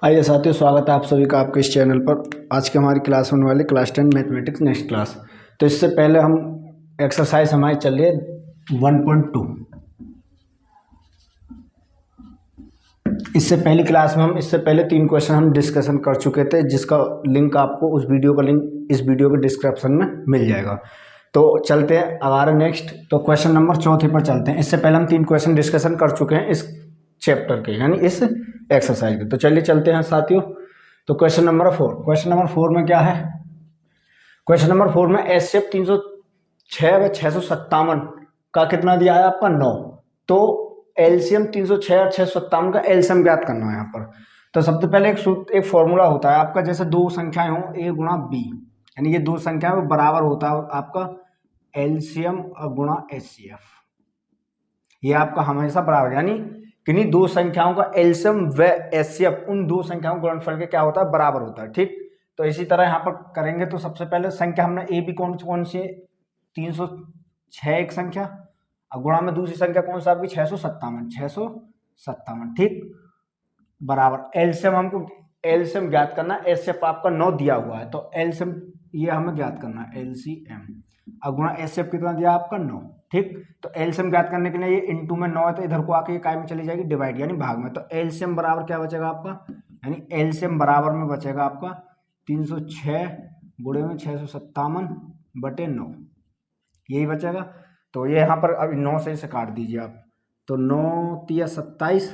आइए साथियों, स्वागत है आप सभी का आपके इस चैनल पर। आज की हमारी क्लास होने वाली क्लास 10 मैथमेटिक्स नेक्स्ट क्लास। तो इससे पहले हम एक्सरसाइज हमारी चल रही है 1.2। इससे पहली क्लास में इससे पहले 3 क्वेश्चन हम डिस्कशन कर चुके थे, जिसका लिंक आपको उस वीडियो का लिंक इस वीडियो के डिस्क्रिप्शन में मिल जाएगा। तो चलते हैं हमारे नेक्स्ट, तो क्वेश्चन नंबर 4 पर चलते हैं। इससे पहले हम 3 क्वेश्चन डिस्कशन कर चुके हैं इस चैप्टर के, यानी इस एक्सरसाइज के। तो चलिए चलते हैं साथियों। तो क्वेश्चन नंबर 4, क्वेश्चन नंबर 4 में क्या है? क्वेश्चन नंबर 4 में एचसीएफ 306 व 657 का कितना दिया है आपका 9। तो एलसीएम 306 और 657 का एलसीएम ज्ञात करना है यहाँ पर। तो सबसे पहले एक फॉर्मूला होता है आपका, जैसे दो संख्याएं हो ए गुणा बी, यानी ये दो संख्याएं वो बराबर होता है आपका एलसीएम और गुणा एचसीएफ। ये आपका हमेशा बराबर, यानी किन्हीं दो संख्याओं का एलसीएम व एचसीएफ उन दो संख्याओं का गुणनफल के क्या होता है? बराबर होता है। ठीक, तो इसी तरह यहाँ पर करेंगे। तो सबसे पहले संख्या हमने ए बी कौन सी है? 306 एक संख्या, और गुणा में दूसरी संख्या कौन सा आपकी? 657। ठीक, बराबर एलसीएम हमको एलसीएम ज्ञात करना है। एचसीएफ आपका 9 दिया हुआ है, तो एलसीएम ये हमें ज्ञात करना है एलसीएम, और गुणा एचसीएफ कितना दिया आपका? 9। ठीक, तो एलसीएम ज्ञात करने के लिए ये इनटू में 9 है, तो इधर को आके ये काय में चली जाएगी? डिवाइड, यानी भाग में। तो एलसीएम बराबर क्या बचेगा आपका? यानी एलसीएम बराबर में बचेगा आपका 306 गुणे में 657 बटे 9, यही बचेगा। तो ये यहाँ पर अभी 9 से काट दीजिए आप, तो 9 तिया 27,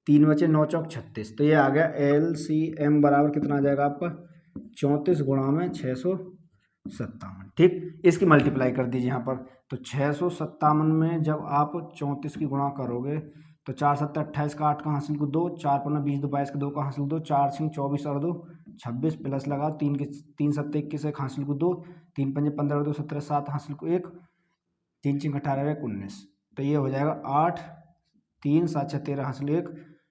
3 बचे 9 चौक 36। तो ये आ गया एलसीएम बराबर कितना आ जाएगा आपका? 34 गुणा में 657। ठीक, इसकी मल्टीप्लाई कर दीजिए यहाँ पर। तो 657 में जब आप 34 की गुणा करोगे तो 4 7 28 का 8 का हासिल को 2, 4 5 20 2 22 का 2 का हासिल 2, 4 6 24 और 2 26 प्लस लगा 3 के 3 7 21 एक हासिल को 2, 3 5 15 2 17 7 हासिल को 1, 3 6 18 19। तो ये हो जाएगा 8 3 7 6 13 हासिल 1,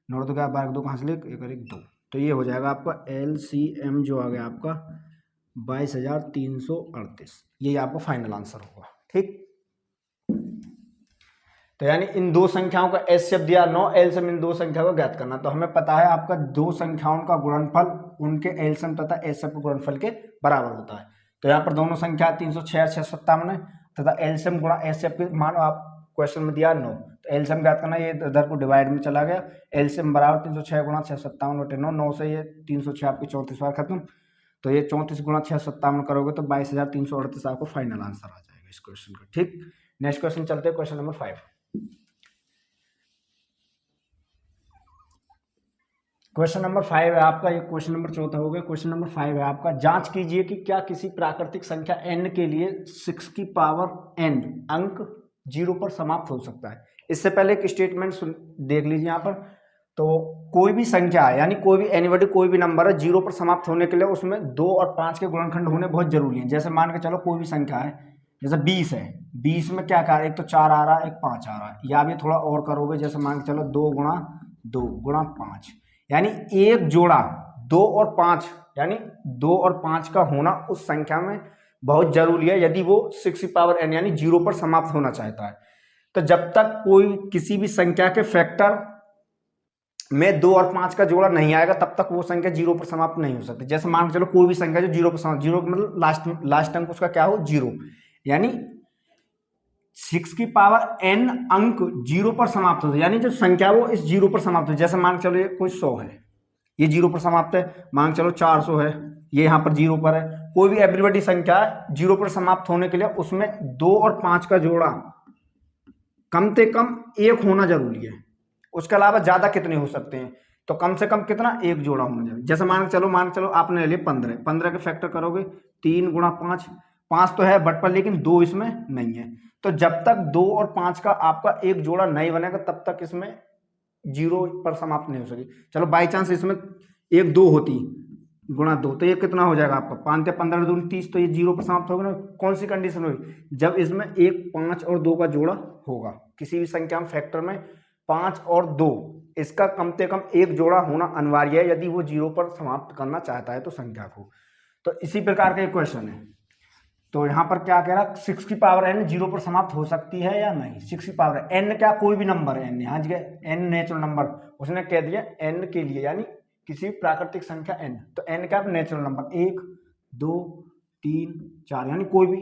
9 2 का 12 2 का हासिल 1 1 और 1 2। तो ये हो जाएगा आपका एलसीएम जो आ गया आपका 22,338। यही आपका फाइनल आंसर होगा। ठीक, तो यानी इन दो संख्याओं का एचसीएफ दिया 9, एलसीएम इन दो संख्याओं को ज्ञात करना। तो हमें पता है आपका दो संख्याओं का गुणनफल उनके एलसीएम तथा एचसीएफ के गुणनफल के बराबर होता है। तो यहाँ पर दोनों संख्या 306 और 657 है, तथा एलसीएम गुणा एचसीएफ के मानो आप क्वेश्चन में दिया 9, तो एलसीएम ज्ञात करना। ये इधर को डिवाइड में चला गया, एलसीएम बराबर 306 गुणा 657 बटे 9, 9 से ये 306 आपकी 34 बार खत्म। तो ये 34 गुणा 657 करोगे तो 22,338 आपको फाइनल आंसर आ जाएगा इस क्वेश्चन का। ठीक, नेक्स्ट क्वेश्चन चलते हैं, क्वेश्चन नंबर 5। क्वेश्चन नंबर 5 है आपका, ये क्वेश्चन नंबर 4 हो गया। क्वेश्चन नंबर 5 है आपका, जांच कीजिए कि क्या किसी प्राकृतिक संख्या n के लिए 6 की पावर n अंक 0 पर समाप्त हो सकता है। इससे पहले एक स्टेटमेंट देख लीजिए यहाँ पर। तो कोई भी संख्या है, यानी कोई भी एनीबॉडी कोई भी नंबर है, 0 पर समाप्त होने के लिए उसमें 2 और 5 के गुणनखंड होने बहुत जरूरी है। जैसे मान के चलो कोई भी संख्या है, जैसे 20 है, 20 में क्या कहा? एक तो 4 आ रहा है, एक 5 आ रहा है। या भी थोड़ा और करोगे, जैसे मान के चलो 2 गुणा 2 गुणा 5, यानी एक जोड़ा 2 और 5, यानी 2 और 5 का होना उस संख्या में बहुत जरूरी है, यदि वो 6 की पावर n यानी 0 पर समाप्त होना चाहता है। तो जब तक कोई किसी भी संख्या के फैक्टर में 2 और 5 का जोड़ा नहीं आएगा, तब तक वो संख्या 0 पर समाप्त नहीं हो सकती। जैसे मान के चलो कोई भी संख्या जो 0 पर समाप्त, 0 मतलब लास्ट अंक उसका क्या हो? 0, यानी 6 की पावर n अंक 0 पर समाप्त होता है, यानी जो संख्या वो इस 0 पर समाप्त है। जैसे मान के चलो ये कोई 100 है, ये 0 पर समाप्त है। मान के चलो 400 है, ये यहाँ पर 0 पर है। कोई भी एवरीबॉडी संख्या 0 पर समाप्त होने के लिए उसमें 2 और 5 का जोड़ा कम से कम 1 होना जरूरी है। उसके अलावा ज्यादा कितने हो सकते हैं? तो कम से कम कितना? 1 जोड़ा होना जरूरी। जैसे मान के चलो आपने ले लिया 15, 15 के फैक्टर करोगे 3 गुणा 5, 5 तो है बट पर, लेकिन 2 इसमें नहीं है। तो जब तक 2 और 5 का आपका एक जोड़ा नहीं बनेगा, तब तक इसमें 0 पर समाप्त नहीं हो सके। चलो बाई चांस इसमें 1 2 होती गुणा 2, तो ये कितना हो जाएगा आपका? 5 या 15 2 30, तो ये 0 पर समाप्त होगा ना। कौन सी कंडीशन होगी? जब इसमें 1 5 और 2 का जोड़ा होगा। किसी भी संख्या में फैक्टर में 5 और 2 इसका कम से कम एक जोड़ा होना अनिवार्य है, यदि वो 0 पर समाप्त करना चाहता है तो संख्या को। तो इसी प्रकार का एक क्वेश्चन है। तो यहाँ पर क्या कह रहा? 6 की पावर n 0 पर समाप्त हो सकती है या नहीं? 6 की पावर n क्या? कोई भी नंबर है n, यहाँ जगह n नेचुरल नंबर, उसने कह दिया n के लिए, यानी किसी प्राकृतिक संख्या n, तो n क्या नेचुरल नंबर 1 2 3 4 यानी कोई भी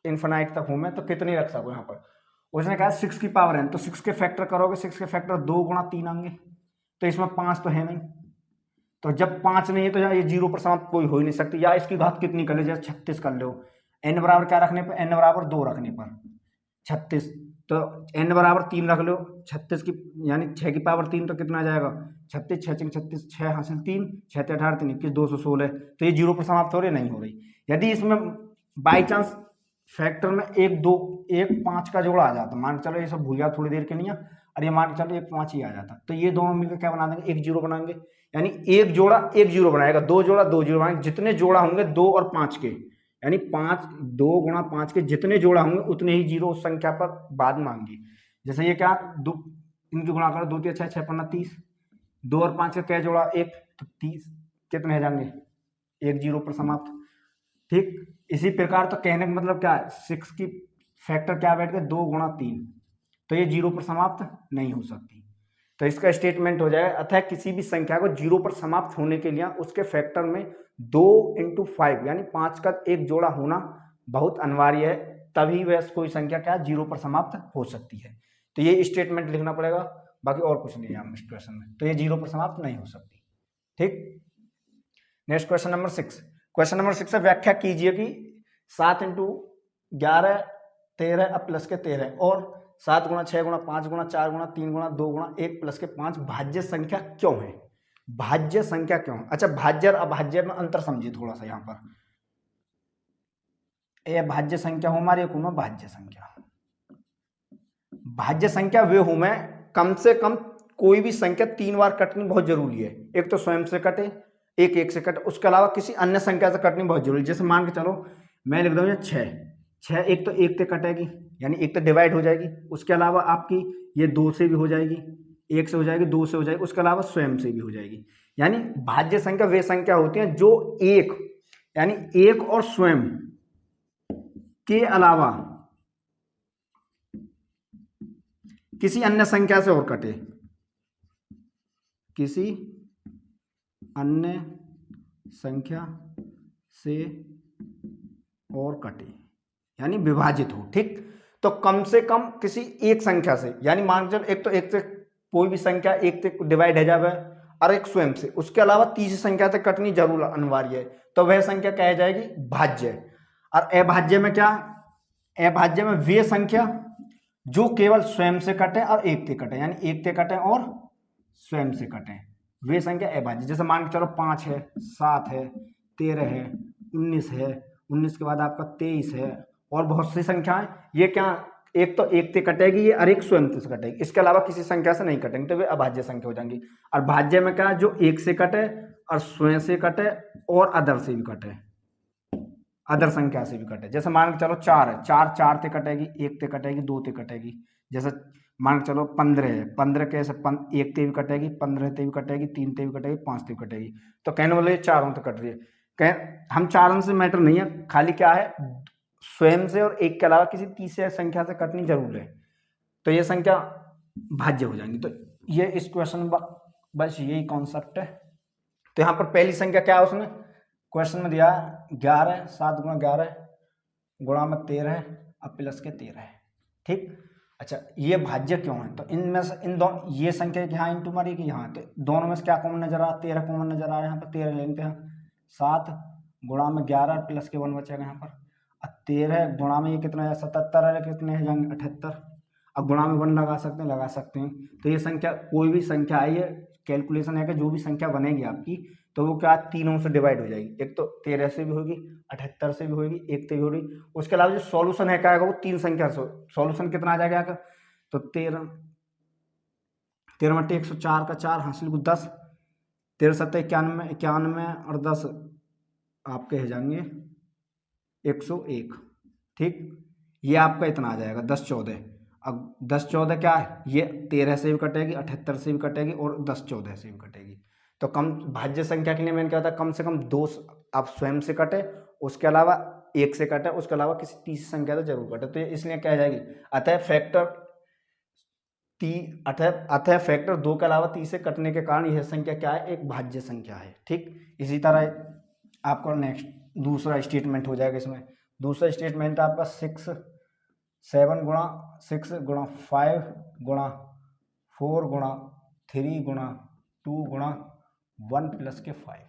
इन्फिनाइट तक हूं मैं तो कितने रख सकूं यहाँ पर। उसने कहा 6 की पावर n, तो 6 के फैक्टर करोगे, 6 के फैक्टर 2 गुणा 3 आएंगे, तो इसमें 5 तो है नहीं, तो जब 5 नहीं है तो ये 0 पर समाप्त कोई हो ही नहीं सकती। या इसकी घात कितनी कर ले, जैसे 36 कर लो, n बराबर क्या रखने पर, n बराबर 2 रखने पर 36, तो n बराबर 3 रख लो, 36 की यानी 6 की पावर 3 तो कितना आ जाएगा 36, 6 36, 6 हासिल 3, 6 18 3 21 216, तो ये 0 पर समाप्त हो रही नहीं हो रही। यदि इसमें बाई चांस फैक्टर में 1 2 1 5 का जोड़ा आ जाता, मान के चलो ये सब भूल गया थोड़ी देर के लिए, और ये मान के चलो 1 5 ही आ जाता, तो ये दोनों मिलकर क्या बना देंगे, 1 0 बनाएंगे, यानी एक जोड़ा 1 0 बनाएगा, 2 जोड़ा 2 0 बनाएंगे, जितने जोड़ा होंगे 2 और 5 के, यानी 5 2 गुणा 5 के जितने जोड़ा होंगे उतने ही जीरो उस संख्या पर बाद मांगी। जैसे ये क्या इनकी गुणा करो, 2 3 6 6 5 30, 2 और 5 का क्या जोड़ा 1, तो 30 कितने हो जाएंगे 1 0 पर समाप्त। ठीक इसी प्रकार तो कहने का मतलब क्या है, 6 की फैक्टर क्या बैठ गए 2 गुणा 3, तो ये 0 पर समाप्त नहीं हो सकती। तो इसका स्टेटमेंट हो जाएगा, अतः किसी भी संख्या को 0 पर समाप्त होने के लिए उसके फैक्टर में 2 × 5 यानी 5 का एक जोड़ा होना बहुत अनिवार्य है, तभी वह कोई संख्या क्या 0 पर समाप्त हो सकती है। तो ये स्टेटमेंट लिखना पड़ेगा, बाकी और कुछ नहीं है इस क्वेश्चन में, तो ये 0 पर समाप्त नहीं हो सकती। ठीक, next question number 6। Question number 6 से व्याख्या कीजिए कि 7 × 11 13 अब प्लस के 13 और 7 गुणा 6 गुणा 5 गुणा 4 गुणा 3 गुणा 2 गुणा 1 प्लस के 5 भाज्य संख्या क्यों है। भाज्य संख्या क्यों है? अच्छा, भाज्य और अभाज्य में अंतर समझिए थोड़ा सा। यहाँ पर ये भाज्य संख्या हूं हमारी, एक हूं मैं भाज्य संख्या। भाज्य संख्या वे हूं मैं कम से कम कोई भी संख्या 3 बार कटनी बहुत जरूरी है। एक तो स्वयं से कटे, एक एक से कटे, उसके अलावा किसी अन्य संख्या से कटनी बहुत जरूरी है। जैसे मान के चलो मैं लिख दूं 6, एक तो एक से कटेगी यानी एक तो डिवाइड हो जाएगी, उसके अलावा आपकी ये 2 से भी हो जाएगी, 1 से हो जाएगी, 2 से हो जाएगी, उसके अलावा स्वयं से भी हो जाएगी। यानी भाज्य संख्या वे संख्या होती हैं जो एक यानी एक और स्वयं के अलावा किसी अन्य संख्या से और कटे, किसी अन्य संख्या से और कटे यानी विभाजित हो। ठीक, तो कम से कम किसी एक संख्या से, यानी मान चलो एक तो एक से कोई भी संख्या एक से डिवाइड हो जाए और एक स्वयं से, उसके अलावा तीसरी संख्या से कटनी जरूर अनिवार्य है, तो वह संख्या कह जाएगी भाज्य। और अभाज्य में क्या, अभाज्य में वे संख्या जो केवल स्वयं से कटे और एक से कटे, यानी एक से कटे और स्वयं से कटे, वे संख्या अभाज्य। जैसे मान के चलो 5 है, 7 है, 13 है, 19 है, 19 के बाद आपका 23 है और बहुत सी संख्याएं, ये क्या एक तो एक से कटेगी ये और एक स्वयं से कटेगी, इसके अलावा किसी संख्या से नहीं कटेंगे, तो वे अभाज्य संख्या हो जाएंगी। और भाज्य में क्या, जो एक से कटे और स्वयं से कटे और अदर से भी कटे, अदर संख्या से भी कटे। जैसे मान के चलो 4 है, 4 से कटेगी, 1 से कटेगी, 2 से कटेगी। जैसे मान के चलो 15 है, 15 कैसे 1 से भी कटेगी, 15 से भी कटेगी, 3 से भी कटेगी, 5 से भी कटेगी। तो कहने वाले चारों से कट रही है। हम चारों से मैटर नहीं है, खाली क्या है स्वयं से और एक के अलावा किसी तीसरे संख्या से कटनी जरूर है, तो ये संख्या भाज्य हो जाएंगी। तो ये इस क्वेश्चन में बस यही कॉन्सेप्ट है। तो यहाँ पर पहली संख्या क्या है, उसने क्वेश्चन में दिया 11, 7 गुणा 11 गुणा में 13 अब प्लस के 13 है। ठीक, अच्छा ये भाज्य क्यों है, तो इनमें से इन दोनों ये संख्या यहाँ इंटू मारी कि यहाँ, तो दोनों में से क्या कॉमन नजर आ रहा है, 13 कॉमन नजर आ रहा है। यहाँ पर 13 लेते हैं, 7 गुणा में 11 प्लस के 1 बचेगा यहाँ पर। अब 13 गुणा में ये कितना है 77 है, कितने है जाएंगे 78। अब गुणा में 1 लगा सकते हैं। तो ये संख्या कोई भी संख्या है, ये कैलकुलेशन है कि जो भी संख्या बनेगी आपकी तो वो क्या तीनों से डिवाइड हो जाएगी। एक तो 13 से भी होगी, 78 से भी होगी, 1 से भी होगी। उसके अलावा जो सॉल्यूशन है क्या आएगा, वो 3 संख्या से सॉल्यूशन कितना आ जाएगा, तो 13 में 104 का 4 हासिल को 10, 13 7 91 और 10 आपके हो जाएंगे 101। ठीक, ये आपका इतना आ जाएगा 10 14। अब 10 14 क्या है, ये 13 से भी कटेगी, 78 से भी कटेगी और 10 14 से भी कटेगी। तो कम भाज्य संख्या के लिए मैंने क्या होता है, कम से कम 2 आप स्वयं से कटे, उसके अलावा 1 से कटे, उसके अलावा किसी तीसरी संख्या से जरूर कटे, तो ये इसलिए क्या जाएगी। अतः फैक्टर अतः फैक्टर 2 के अलावा 30 से कटने के कारण यह संख्या क्या है, एक भाज्य संख्या है। ठीक, इसी तरह आपका नेक्स्ट दूसरा स्टेटमेंट हो जाएगा। इसमें दूसरा स्टेटमेंट आपका 7 गुणा 6 गुणा 5 गुणा 4 गुणा 3 गुणा 2 गुणा 1 प्लस के 5।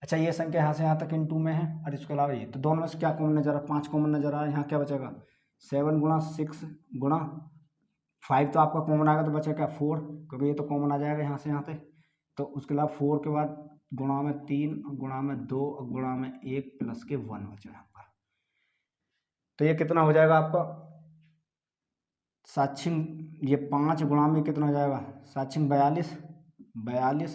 अच्छा, ये संख्या यहाँ से यहाँ तक इन 2 में है और इसके अलावा ये, तो दोनों में से क्या कॉमन नजर आ रहा है, 5 कॉमन नजर आ रहा है। यहाँ क्या बचेगा, 7 गुणा 6 गुणा 5 तो आपका कॉमन आएगा, तो बचेगा क्या 4, क्योंकि ये तो कॉमन आ जाएगा यहाँ से यहाँ पे। तो उसके अलावा 4 के बाद गुणा में 3 गुणा में 2 गुणा में 1 प्लस के 1 बचा यहाँ पर। तो ये कितना हो जाएगा आपका 7 ये 5 गुणा में कितना हो जाएगा, 7 42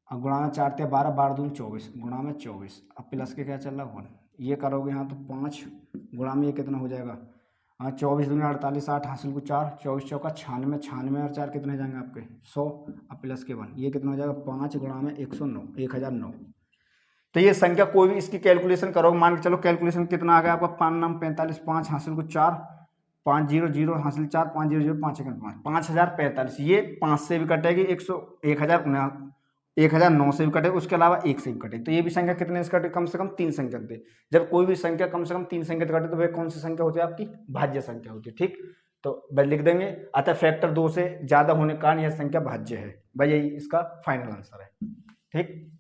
और गुणा में 4 × 12 12 दूनी 24 गुणा में 24, अब प्लस के क्या चल रहा है 1। ये करोगे यहाँ तो 5 गुणा में ये कितना हो जाएगा, 24 दूनी 48 8 हासिल को 4 24 चौका 96 96 और 4 कितने जाएंगे आपके 100, अब प्लस के 1, ये कितना हो जाएगा 5 गुणा में 109 1009। तो ये संख्या कोई भी इसकी कैलकुलेशन करोगे, मान के चलो कैलकुलेशन कितना आ गया आपका 5 9 45 5 हासिल को 4 5 0 0 हासिल 4 5 0 0 5 5 5045। ये 5 से भी कटेगी, 1009 से भी कटेगी, उसके अलावा 1 से भी कटेगी। तो ये भी संख्या कितने से कटे, कम से कम 3 संख्या दे। जब कोई भी संख्या कम से कम 3 संख्या कटे तो वह कौन सी संख्या होती है, आपकी भाज्य संख्या होती है। ठीक, तो लिख देंगे अतः फैक्टर 2 से ज्यादा होने के कारण यह संख्या भाज्य है। भाई यही इसका फाइनल आंसर है। ठीक,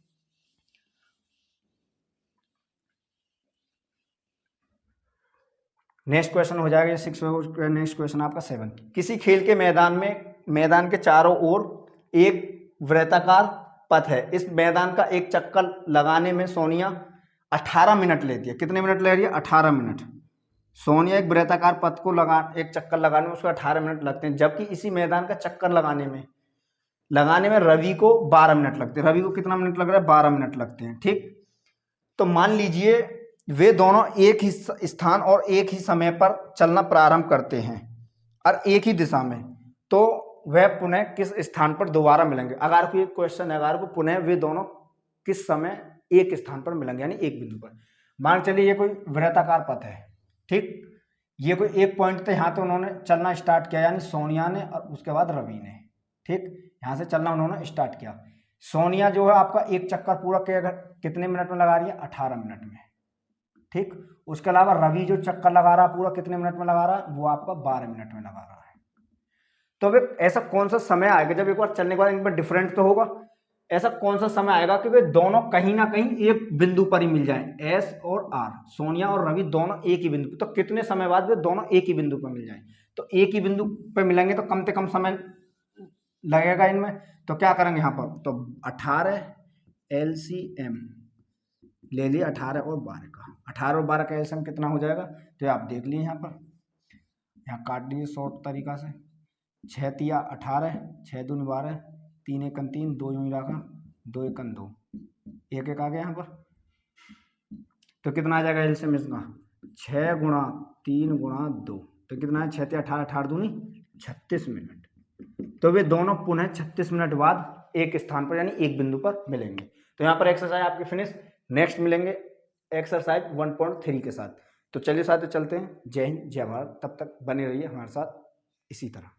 नेक्स्ट क्वेश्चन हो जाएगा 6। नेक्स्ट क्वेश्चन आपका 7। किसी खेल के मैदान के चारों ओर एक वृत्ताकार पथ है। इस मैदान का एक चक्कर लगाने में सोनिया 18 मिनट लेती है। कितने मिनट ले रही है, 18 मिनट। सोनिया एक वृत्ताकार पथ को एक चक्कर लगाने में उसको 18 मिनट लगते हैं, जबकि इसी मैदान का चक्कर लगाने में रवि को 12 मिनट लगते हैं। रवि को कितना मिनट लग रहा है, 12 मिनट लगते हैं। ठीक, तो मान लीजिए वे दोनों एक ही स्थान और एक ही समय पर चलना प्रारंभ करते हैं और एक ही दिशा में, तो वह पुनः किस स्थान पर दोबारा मिलेंगे। अगर कोई क्वेश्चन है, अगर को पुनः वे दोनों किस समय एक स्थान पर मिलेंगे, यानी एक बिंदु पर। मान चलिए ये कोई वृत्ताकार पथ है। ठीक, ये कोई एक पॉइंट थे, यहाँ तो उन्होंने चलना स्टार्ट किया, यानी सोनिया ने और उसके बाद रवि ने। ठीक, यहाँ से चलना उन्होंने स्टार्ट किया। सोनिया जो है आपका एक चक्कर पूरा कितने मिनट में लगा रही है, 18 मिनट में। ठीक, उसके अलावा रवि जो चक्कर लगा रहा पूरा कितने मिनट में लगा रहा है, वो आपका 12 मिनट में लगा रहा है। तो वे ऐसा कौन सा समय आएगा जब एक बार चलने के बाद इनमें डिफरेंट तो होगा, ऐसा कौन सा समय आएगा कि वे दोनों कहीं ना कहीं एक बिंदु पर ही मिल जाएं, एस और आर, सोनिया और रवि दोनों एक ही बिंदु। तो कितने समय बाद वे दोनों एक ही बिंदु पर मिल जाएं, तो एक ही बिंदु पर मिलेंगे तो कम से कम समय लगेगा इनमें। तो क्या करेंगे यहाँ पर, तो 18 LCM ले लिया, 18 और 12 का। 18 और 12 का एलसीएम कितना हो जाएगा, तो आप देख लिए यहाँ पर, यहाँ काट लिए शॉर्ट तरीका से। 6 तिया 18, 6 दूनी 12, 3 एकन 3, 2 यूं ही रखा, 2 एकन 2, 1 1 आ गया यहाँ पर। तो कितना आ जाएगा एलसीएम इसका, 6 गुणा 3 गुणा 2, तो कितना है 6 तिया 18, 18 दूनी 36 मिनट। तो वे दोनों पुनः 36 मिनट बाद एक स्थान पर यानी एक बिंदु पर मिलेंगे। तो यहाँ पर एक्सरसाइज आपकी फिनिश। नेक्स्ट मिलेंगे एक्सरसाइज 1.3 के साथ। तो चलिए साथ चलते हैं। जय हिंद, जय भारत। तब तक बने रहिए हमारे साथ इसी तरह।